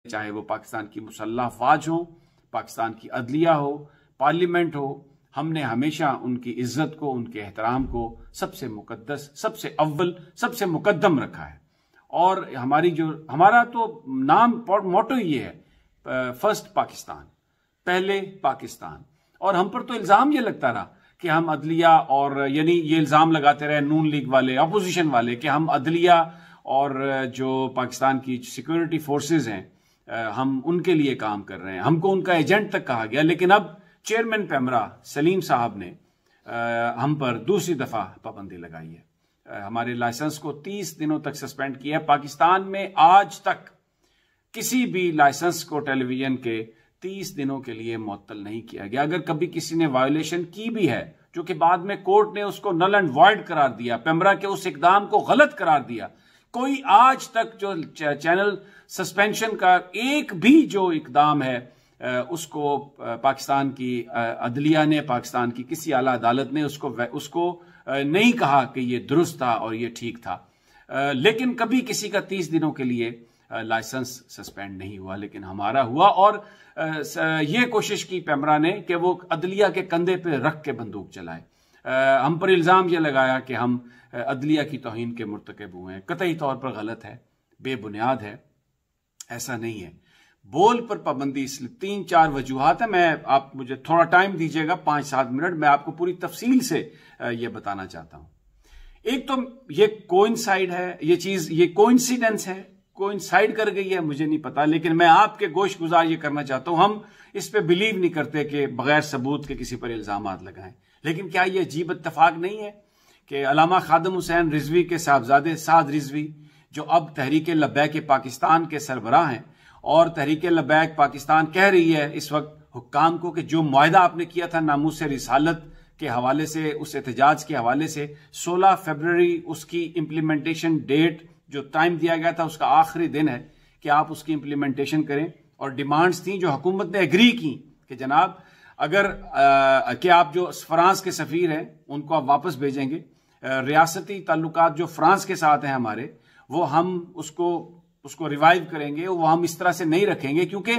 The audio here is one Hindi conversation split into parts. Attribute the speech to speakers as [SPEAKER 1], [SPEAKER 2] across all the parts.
[SPEAKER 1] चाहे वो पाकिस्तान की मुसल्लह अफवाज हो, पाकिस्तान की अदलिया हो, पार्लियामेंट हो, हमने हमेशा उनकी इज्जत को, उनके एहतराम को सबसे मुकद्दस, सबसे अव्वल, सबसे मुकद्दम रखा है। और हमारा तो नाम मोटो ये है, फर्स्ट पाकिस्तान, पहले पाकिस्तान। और हम पर तो इल्जाम ये लगता रहा कि हम अदलिया और यानी ये इल्जाम लगाते रहे नून लीग वाले, अपोजिशन वाले, कि हम अदलिया और जो पाकिस्तान की सिक्योरिटी फोर्सेज हैं हम उनके लिए काम कर रहे हैं, हमको उनका एजेंट तक कहा गया। लेकिन अब चेयरमैन पेमरा सलीम साहब ने हम पर दूसरी दफा पाबंदी लगाई है, हमारे लाइसेंस को 30 दिनों तक सस्पेंड किया है। पाकिस्तान में आज तक किसी भी लाइसेंस को टेलीविजन के 30 दिनों के लिए मुअत्तल नहीं किया गया। अगर कभी किसी ने वायोलेशन की भी है, जो कि बाद में कोर्ट ने उसको नल एंड वॉइड करार दिया, पेमरा के उस इकदाम को गलत करार दिया, कोई आज तक जो चैनल सस्पेंशन का एक भी जो इकदाम है उसको पाकिस्तान की अदलिया ने, पाकिस्तान की किसी आला अदालत ने उसको नहीं कहा कि ये दुरुस्त था और ये ठीक था। लेकिन कभी किसी का 30 दिनों के लिए लाइसेंस सस्पेंड नहीं हुआ, लेकिन हमारा हुआ। और ये कोशिश की पेमरा ने कि वो अदलिया के कंधे पे रख के बंदूक चलाए। हम पर इल्जाम ये लगाया कि हम अदलिया की तौहीन के मुर्तकब हुए हैं। कतई तौर पर गलत है, बेबुनियाद है, ऐसा नहीं है। बोल पर पाबंदी इसलिए 3-4 वजूहात है। आप मुझे थोड़ा टाइम दीजिएगा, 5-7 मिनट, मैं आपको पूरी तफसील से ये बताना चाहता हूं। एक तो ये कोइंसाइड है, ये चीज, ये कोइंसिडेंस है, कोइंसाइड कर गई है, मुझे नहीं पता, लेकिन मैं आपके गोश गुजार ये करना चाहता हूं। हम इस पे बिलीव नहीं करते कि बगैर सबूत के किसी पर इल्जामात लगाएं। लेकिन क्या ये अजीब इत्तेफाक नहीं है कि अल्लामा खादिम हुसैन रिजवी के साहबजादे साद रिजवी, जो अब तहरीक लब्बैक पाकिस्तान के सरबराह हैं, और तहरीक लब्बैक पाकिस्तान कह रही है इस वक्त हुक्काम को कि जो मुआहिदा आपने किया था नामूस रिसालत के हवाले से, उस एहतजाज के हवाले से, 16 फरवरी उसकी इम्प्लीमेंटेशन डेट जो टाइम दिया गया था, उसका आखिरी दिन है कि आप उसकी इम्प्लीमेंटेशन करें। और डिमांड्स थी जो हुकूमत ने एग्री की कि जनाब अगर कि आप जो फ्रांस के सफीर हैं उनको आप वापस भेजेंगे, रियासती ताल्लुकात जो फ्रांस के साथ हैं हमारे, वो हम उसको रिवाइव करेंगे, वो हम इस तरह से नहीं रखेंगे। क्योंकि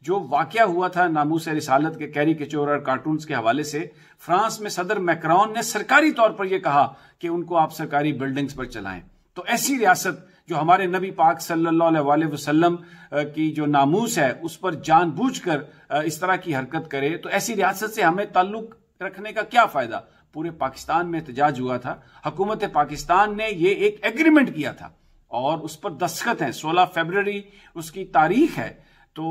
[SPEAKER 1] जो वाकया हुआ था नामूस रिसालत के कैरिकेचर और कार्टून्स के हवाले से, फ्रांस में सदर मैक्रोन ने सरकारी तौर पर यह कहा कि उनको आप सरकारी बिल्डिंग्स पर चलाएं। तो ऐसी रियासत जो हमारे नबी पाक सल्लल्लाहु अलैहि वसल्लम की जो नामूस है उस पर जानबूझकर इस तरह की हरकत करे, तो ऐसी रियासत से हमें ताल्लुक रखने का क्या फायदा। पूरे पाकिस्तान में एहतजाज हुआ था, हुकूमत पाकिस्तान ने ये एक एग्रीमेंट किया था और उस पर दस्तखत हैं, 16 फरवरी उसकी तारीख है। तो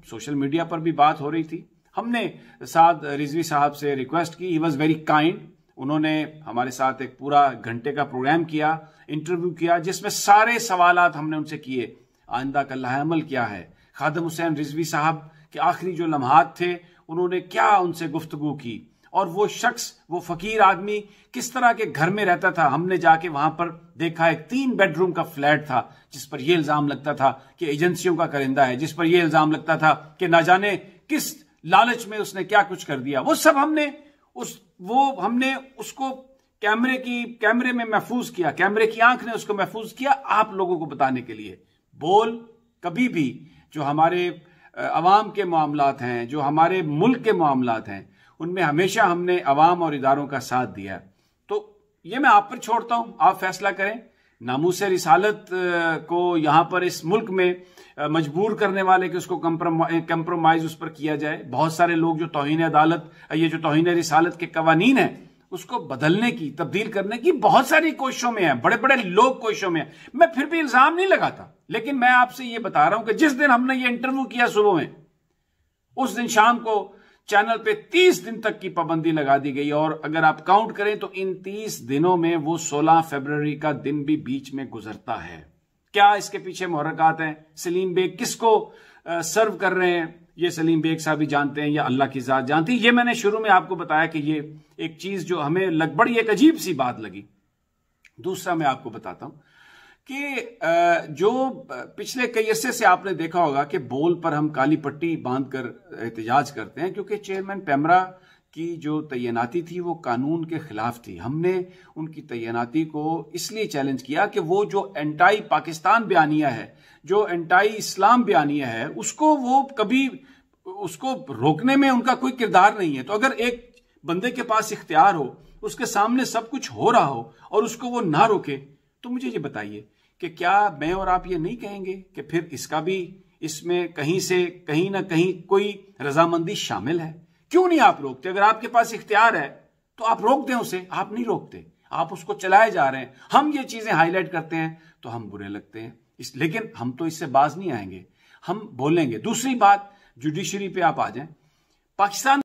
[SPEAKER 1] सोशल मीडिया पर भी बात हो रही थी। हमने साद रिजवी साहब से रिक्वेस्ट की, ही वॉज वेरी काइंड। उन्होंने हमारे साथ एक पूरा घंटे का प्रोग्राम किया, इंटरव्यू किया, जिसमें सारे सवालात हमने उनसे किए। आइंदा का लाहेअमल क्या है, खादिम हुसैन रिजवी साहब के आखिरी जो लम्हात थे उन्होंने क्या उनसे गुफ्तगू की, और वो शख्स, वो फकीर आदमी किस तरह के घर में रहता था। हमने जाके वहां पर देखा, एक 3 बेडरूम का फ्लैट था जिस पर यह इल्जाम लगता था कि एजेंसियों का करिंदा है, जिस पर यह इल्जाम लगता था कि ना जाने किस लालच में उसने क्या कुछ कर दिया। वो सब हमने उसको कैमरे में महफूज किया, कैमरे की आंख ने उसको महफूज किया आप लोगों को बताने के लिए। बोल कभी भी जो हमारे अवाम के मामलात हैं, जो हमारे मुल्क के मामलात हैं, उनमें हमेशा हमने अवाम और इदारों का साथ दिया। तो ये मैं आप पर छोड़ता हूं, आप फैसला करें। नामूस रिसालत को यहां पर इस मुल्क में मजबूर करने वाले कि उसको कंप्रोमाइज उस पर किया जाए। बहुत सारे लोग जो तौहीन अदालत, ये जो तौहीन रिसालत के कवानीन है उसको बदलने की, तब्दील करने की बहुत सारी कोशिशों में है, बड़े बड़े लोग कोशिशों में है। मैं फिर भी इल्जाम नहीं लगाता, लेकिन मैं आपसे ये बता रहा हूं कि जिस दिन हमने ये इंटरव्यू किया सुबह में, उस दिन शाम को चैनल पे 30 दिन तक की पाबंदी लगा दी गई। और अगर आप काउंट करें तो इन 30 दिनों में वो 16 फरवरी का दिन भी बीच में गुजरता है। क्या इसके पीछे मुहर्रकात हैं? सलीम बेग किसको सर्व कर रहे हैं, ये सलीम बेग साहब ही जानते हैं या अल्लाह की जात जानती है। ये मैंने शुरू में आपको बताया कि ये एक चीज जो हमें बड़ी एक अजीब सी बात लगी। दूसरा मैं आपको बताता हूं कि जो पिछले कई अरसे से आपने देखा होगा कि बोल पर हम काली पट्टी बांधकर एहतजाज करते हैं, क्योंकि चेयरमैन पेमरा की जो तैनाती थी वो कानून के खिलाफ थी। हमने उनकी तैनाती को इसलिए चैलेंज किया कि वो जो एंटाई पाकिस्तान बयानिया है, जो एंटाई इस्लाम बयानिया है उसको वो कभी उसको रोकने में उनका कोई किरदार नहीं है। तो अगर एक बंदे के पास इख्तियार हो, उसके सामने सब कुछ हो रहा हो और उसको वो ना रोके, तो मुझे ये बताइए कि क्या मैं और आप ये नहीं कहेंगे कि फिर इसका भी इसमें कहीं से कहीं ना कहीं कोई रजामंदी शामिल है? क्यों नहीं आप रोकते? अगर आपके पास इख्तियार है तो आप रोक दें उसे। आप नहीं रोकते, आप उसको चलाए जा रहे हैं। हम ये चीजें हाईलाइट करते हैं तो हम बुरे लगते हैं, लेकिन हम तो इससे बाज नहीं आएंगे, हम बोलेंगे। दूसरी बात, जुडिशरी पे आप आ जाएं। पाकिस्तान